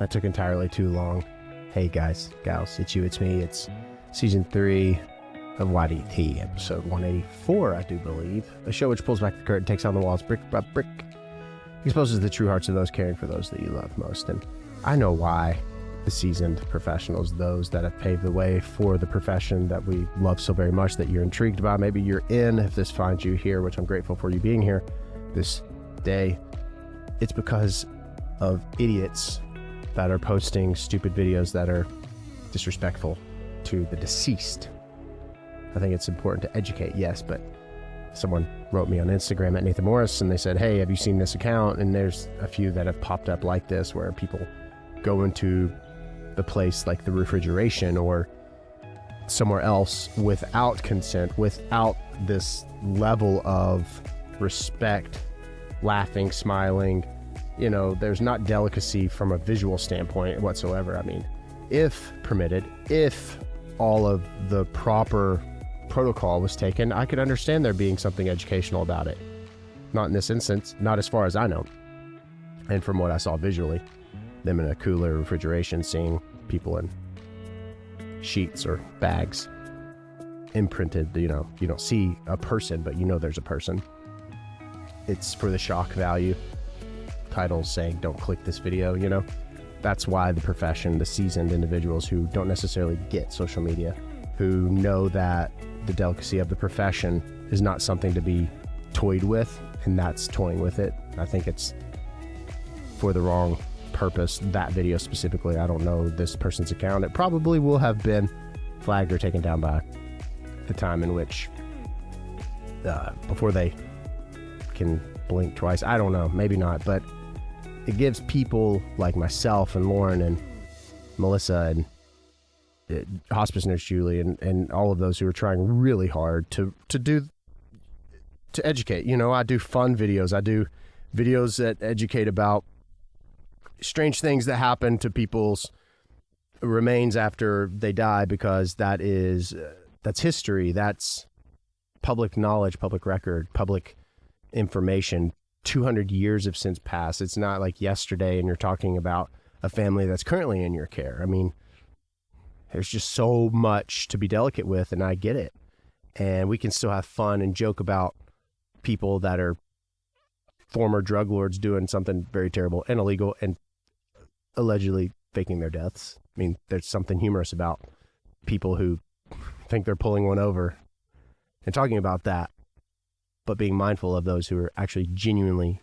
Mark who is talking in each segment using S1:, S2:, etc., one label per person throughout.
S1: That took entirely too long. Hey guys, gals, it's you, it's me. It's season 3 of YDT, episode 184, I do believe. A show which pulls back the curtain, takes down the walls brick by brick, exposes the true hearts of those caring for those that you love most. And I know why the seasoned professionals, those that have paved the way for the profession that we love so very much, that you're intrigued about, maybe you're in, if this finds you here, which I'm grateful for you being here this day. It's because of idiots that are posting stupid videos that are disrespectful to the deceased. I think it's important to educate, yes, but someone wrote me on Instagram at Nathan Morris and they said, hey, have you seen this account? And there's a few that have popped up like this where people go into the place like the refrigeration or somewhere else without consent, without this level of respect, laughing, smiling. You know, there's not delicacy from a visual standpoint whatsoever. I mean, if permitted, if all of the proper protocol was taken, I could understand there being something educational about it. Not in this instance, not as far as I know. And from what I saw visually, them in a cooler, refrigeration, seeing people in sheets or bags imprinted, you know, you don't see a person, but you know there's a person. It's for the shock value. Titles saying don't click this video, you know. That's why the profession, the seasoned individuals who don't necessarily get social media, who know that the delicacy of the profession is not something to be toyed with, and that's toying with it. I think it's for the wrong purpose. That video specifically, I don't know this person's account. It probably will have been flagged or taken down by the time in which before they can blink twice. I don't know, maybe not, but it gives people like myself and Lauren and Melissa and hospice nurse Julie and all of those who are trying really hard to educate. You know, I do fun videos. I do videos that educate about strange things that happen to people's remains after they die, because that's history. That's public knowledge, public record, public information. 200 years have since passed. It's not like yesterday and you're talking about a family that's currently in your care. I mean, there's just so much to be delicate with, and I get it. And we can still have fun and joke about people that are former drug lords doing something very terrible and illegal and allegedly faking their deaths. I mean, there's something humorous about people who think they're pulling one over and talking about that, but being mindful of those who are actually genuinely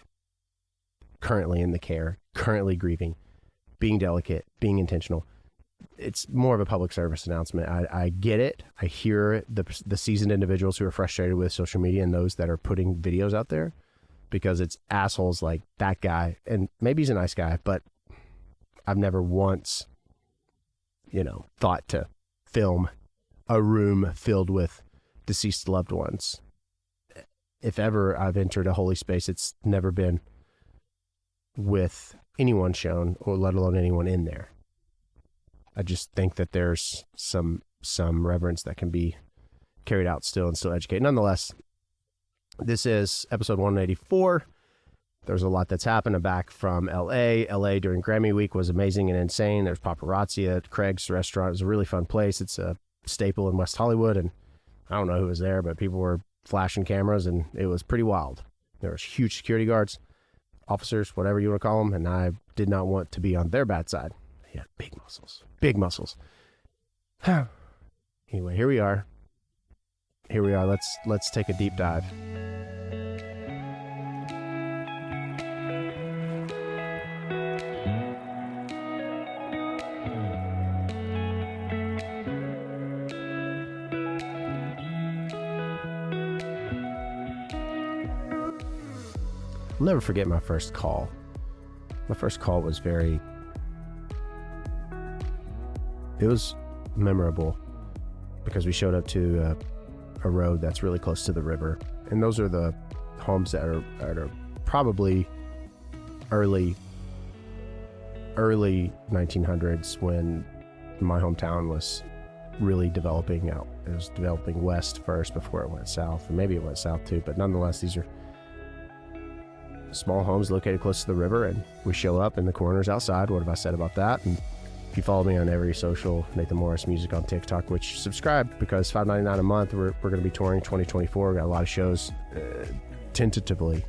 S1: currently in the care, currently grieving, being delicate, being intentional. It's more of a public service announcement. I get it. I hear the seasoned individuals who are frustrated with social media and those that are putting videos out there, because it's assholes like that guy. And maybe he's a nice guy, but I've never once, you know, thought to film a room filled with deceased loved ones. If ever I've entered a holy space, it's never been with anyone shown, or let alone anyone in there. I just think that there's some reverence that can be carried out still and still educate. Nonetheless, this is episode 184. There's a lot that's happened. I'm back from LA. LA during Grammy week was amazing and insane. There's paparazzi at Craig's restaurant. It was a really fun place. It's a staple in West Hollywood, and I don't know who was there, but people were flashing cameras, and it was pretty wild. There was huge security guards, officers, whatever you want to call them, and I did not want to be on their bad side. They had big muscles. Anyway, here we are. Let's take a deep dive. I'll never forget my first call. My first call was it was memorable, because we showed up to a road that's really close to the river. And those are the homes that are probably early 1900s, when my hometown was really developing out. It was developing west first before it went south, and maybe it went south too, but nonetheless, these are small homes located close to the river, and we show up in the corners outside. What have I said about that? And if you follow me on every social, Nathan Morris Music on TikTok, which subscribe, because $5.99 a month, we're going to be touring 2024. Got a lot of shows tentatively.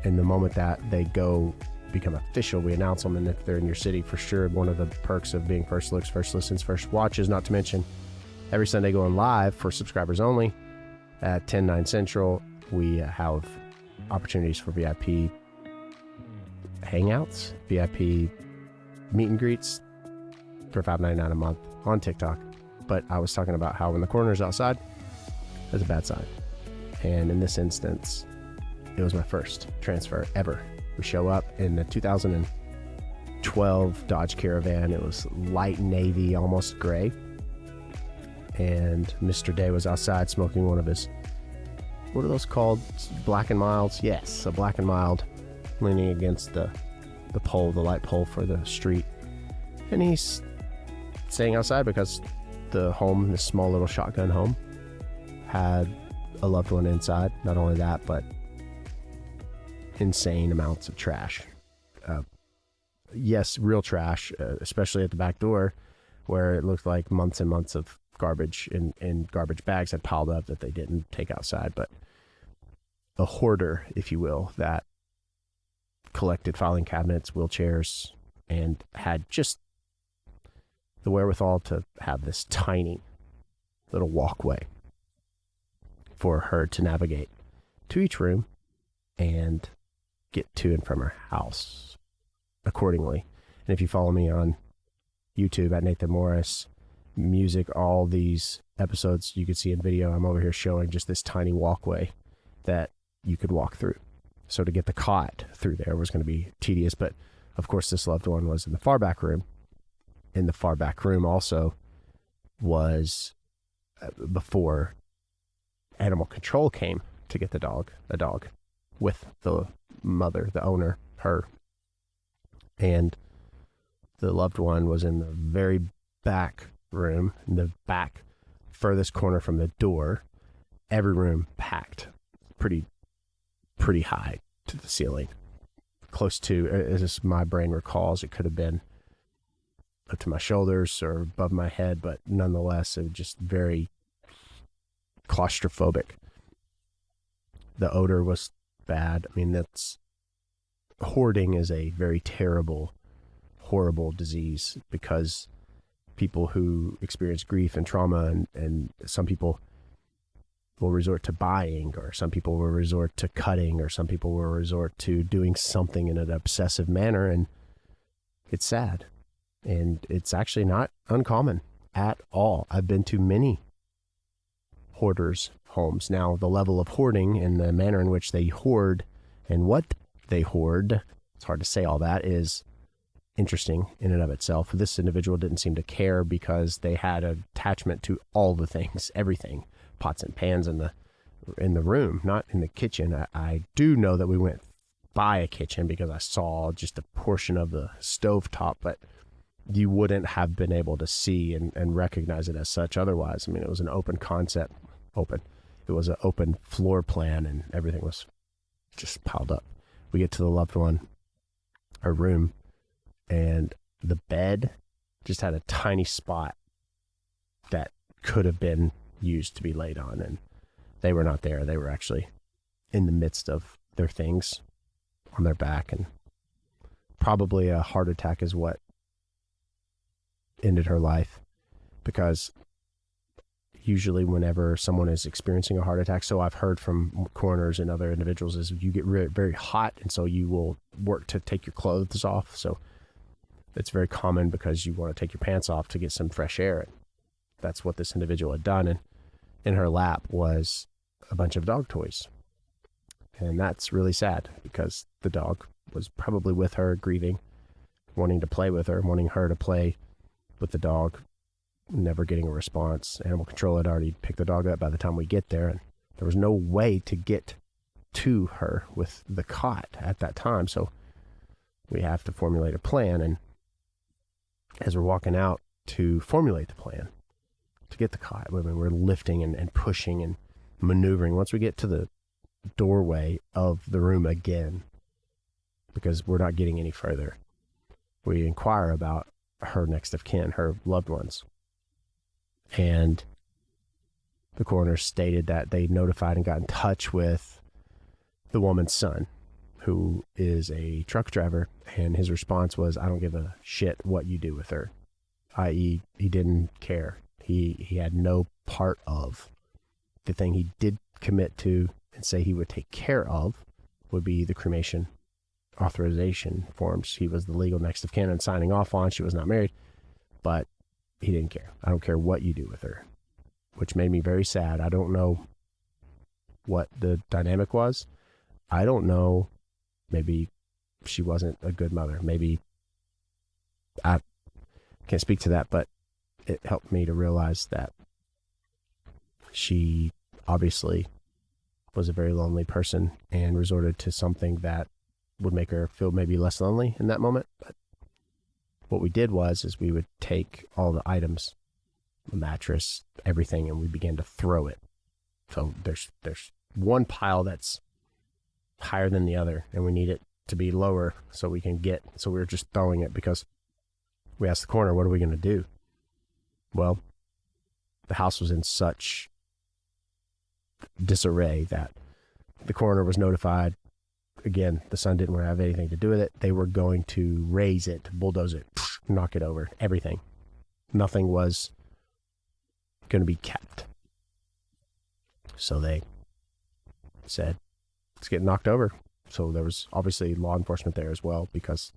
S1: And the moment that they become official, we announce them. And if they're in your city, for sure, one of the perks of being first looks, first listens, first watches, not to mention every Sunday going live for subscribers only at 10, 9 Central. We have opportunities for VIP hangouts, VIP meet and greets for $5.99 a month on TikTok. But I was talking about how in the corners outside, that's a bad sign. And in this instance, it was my first transfer ever. We show up in the 2012 Dodge Caravan. It was light navy, almost gray. And Mr. Day was outside smoking one of his, what are those called? Black and Milds? Yes, a Black and Mild, leaning against the pole, the light pole for the street. And he's staying outside because the home, this small little shotgun home, had a loved one inside. Not only that, but insane amounts of trash. Yes, real trash, especially at the back door, where it looked like months and months of garbage in garbage bags had piled up that they didn't take outside. But a hoarder, if you will, that collected filing cabinets, wheelchairs, and had just the wherewithal to have this tiny little walkway for her to navigate to each room and get to and from her house accordingly. And if you follow me on YouTube at Nathan Morris Music, all these episodes you could see in video, I'm over here showing just this tiny walkway that you could walk through. So to get the cot through there was going to be tedious, but of course this loved one was in the far back room. In the far back room also was before animal control came to get a dog with the mother, the owner, her. And the loved one was in the very back room, in the back furthest corner from the door. Every room packed pretty high to the ceiling, close to, as my brain recalls, it could have been up to my shoulders or above my head, but nonetheless, it was just very claustrophobic. The odor was bad. I mean, hoarding is a very terrible, horrible disease, because people who experience grief and trauma, and some people will resort to buying, or some people will resort to cutting, or some people will resort to doing something in an obsessive manner, and it's sad. And it's actually not uncommon at all. I've been to many hoarders' homes. Now, the level of hoarding and the manner in which they hoard and what they hoard, it's hard to say all that, is interesting in and of itself. This individual didn't seem to care because they had an attachment to all the things, everything, pots and pans in the room, not in the kitchen. I do know that we went by a kitchen because I saw just a portion of the stovetop, but you wouldn't have been able to see and recognize it as such otherwise. I mean, it was an open concept, it was an open floor plan, and everything was just piled up. We get to the loved one, her room, and the bed just had a tiny spot that could have been used to be laid on, and they were not there. They were actually in the midst of their things on their back, and probably a heart attack is what ended her life, because usually whenever someone is experiencing a heart attack, so I've heard from coroners and other individuals, is you get very hot, and so you will work to take your clothes off. So it's very common because you want to take your pants off to get some fresh air. And that's what this individual had done. And in her lap was a bunch of dog toys. And that's really sad, because the dog was probably with her, grieving, wanting to play with her, wanting her to play with the dog, never getting a response. Animal control had already picked the dog up by the time we get there, and there was no way to get to her with the cot at that time. So we have to formulate a plan. And as we're walking out to formulate the plan to get the cot, we're lifting and pushing and maneuvering. Once we get to the doorway of the room again, because we're not getting any further. We inquire about her next of kin, her loved ones. And the coroner stated that they notified and got in touch with the woman's son, who is a truck driver, and his response was, I don't give a shit what you do with her. I.e., he didn't care. He had no part of. The thing he did commit to and say he would take care of would be the cremation authorization forms. He was the legal next of kin and signing off on. She was not married, but he didn't care. I don't care what you do with her, which made me very sad. I don't know what the dynamic was. I don't know. Maybe she wasn't a good mother. Maybe I can't speak to that, but it helped me to realize that she obviously was a very lonely person and resorted to something that would make her feel maybe less lonely in that moment. But what we did is we would take all the items, the mattress, everything, and we began to throw it. So there's one pile that's higher than the other, and we need it to be lower so we can get. So we were just throwing it because we asked the coroner, what are we going to do? Well, the house was in such disarray that the coroner was notified. Again, the son didn't want to have anything to do with it. They were going to raise it, bulldoze it, knock it over, everything. Nothing was going to be kept. So they said, let's get knocked over. So there was obviously law enforcement there as well, because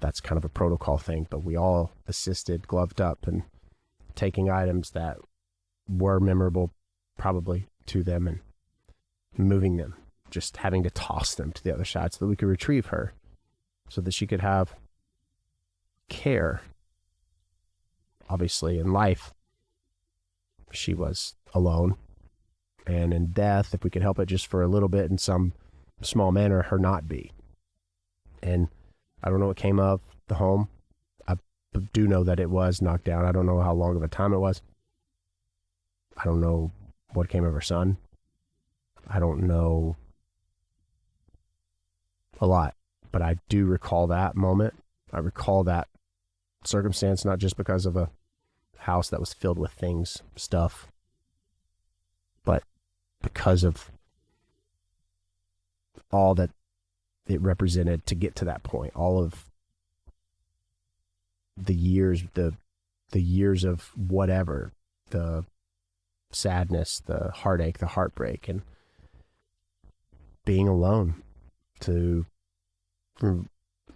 S1: that's kind of a protocol thing. But we all assisted, gloved up, and taking items that were memorable probably to them and moving them, just having to toss them to the other side so that we could retrieve her, so that she could have care. Obviously in life, she was alone, and in death, if we could help it just for a little bit in some small manner, her not be. And I don't know what came of the home. I do know that it was knocked down. I don't know how long of a time it was. I don't know what came of her son. I don't know a lot, but I do recall that moment. I recall that circumstance, not just because of a house that was filled with things, stuff, but because of all that it represented to get to that point. All of the years, the years of whatever, the sadness, the heartache, the heartbreak, and being alone to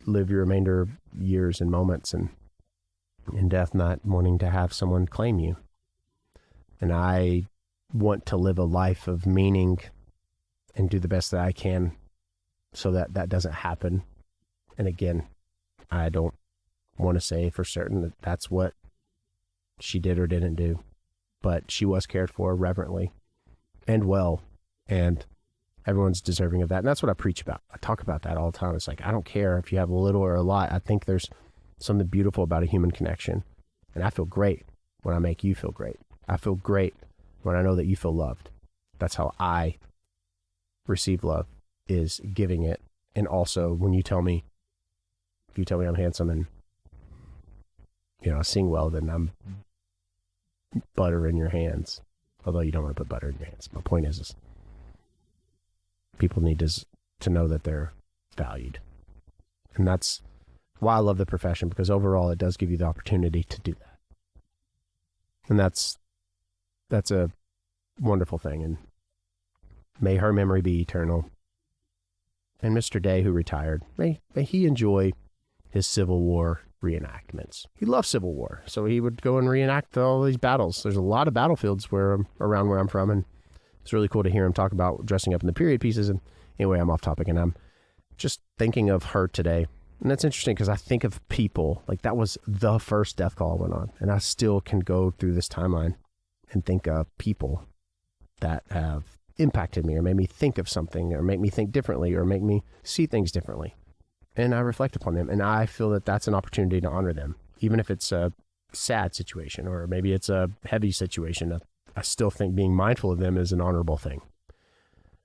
S1: live your remainder of years and moments, and in death not wanting to have someone claim you. And I want to live a life of meaning and do the best that I can so that that doesn't happen. And again, I don't want to say for certain that that's what she did or didn't do, but she was cared for reverently and well, and everyone's deserving of that. And that's what I preach about. I talk about that all the time. It's like, I don't care if you have a little or a lot. I think there's something beautiful about a human connection. And I feel great when I make you feel great. I feel great when I know that you feel loved. That's how I receive love, is giving it. And also when you tell me, if you tell me I'm handsome and, you know, I sing well, then I'm butter in your hands. Although you don't want to put butter in your hands. My point is people need to know that they're valued. And that's why I love the profession, because overall it does give you the opportunity to do that. And that's a wonderful thing. And may her memory be eternal. And Mr. Day, who retired, may he enjoy his Civil War reenactments. He loved Civil War, so he would go and reenact all these battles. There's a lot of battlefields around where I'm from, and it's really cool to hear him talk about dressing up in the period pieces. And anyway, I'm off topic, and I'm just thinking of her today. And that's interesting because I think of people, like that was the first death call I went on. And I still can go through this timeline and think of people that have impacted me or made me think of something or make me think differently or make me see things differently. And I reflect upon them. And I feel that that's an opportunity to honor them, even if it's a sad situation or maybe it's a heavy situation. I still think being mindful of them is an honorable thing.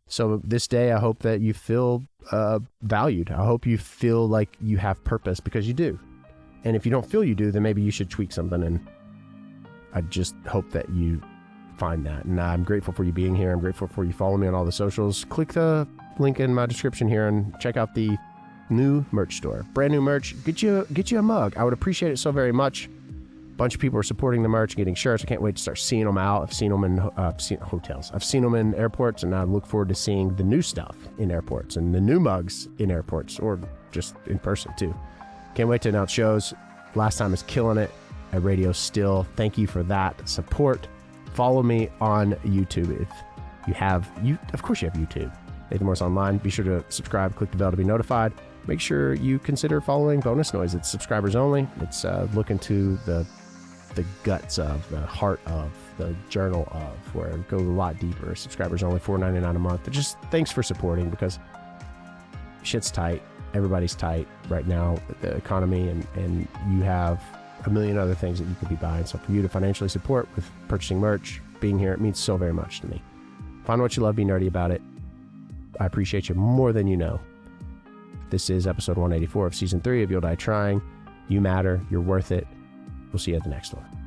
S1: So this day, I hope that you feel valued. I hope you feel like you have purpose, because you do. And if you don't feel you do, then maybe you should tweak something. And I just hope that you find that. And I'm grateful for you being here. I'm grateful for you following me on all the socials. Click the link in my description here and check out the new merch store. Brand new merch. Get you a mug. I would appreciate it so very much. A bunch of people are supporting the merch, getting shirts. I can't wait to start seeing them out. I've seen them in hotels. I've seen them in airports, and I look forward to seeing the new stuff in airports and the new mugs in airports, or just in person too. Can't wait to announce shows. Last Time is killing it at Radio Still. Thank you for that support. Follow me on YouTube if you have. Of course you have YouTube. Nathan Morris Online. Be sure to subscribe. Click the bell to be notified. Make sure you consider following Bonus Noise. It's subscribers only. It's look into the guts of, the heart of, the journal of, where it goes a lot deeper. Subscribers only, $4.99 a month. But just thanks for supporting, because shit's tight. Everybody's tight right now, the economy, and you have a million other things that you could be buying. So for you to financially support with purchasing merch, being here, it means so very much to me. Find what you love, be nerdy about it. I appreciate you more than you know. This is episode 184 of season 3 of You'll Die Trying. You matter. You're worth it. We'll see you at the next one.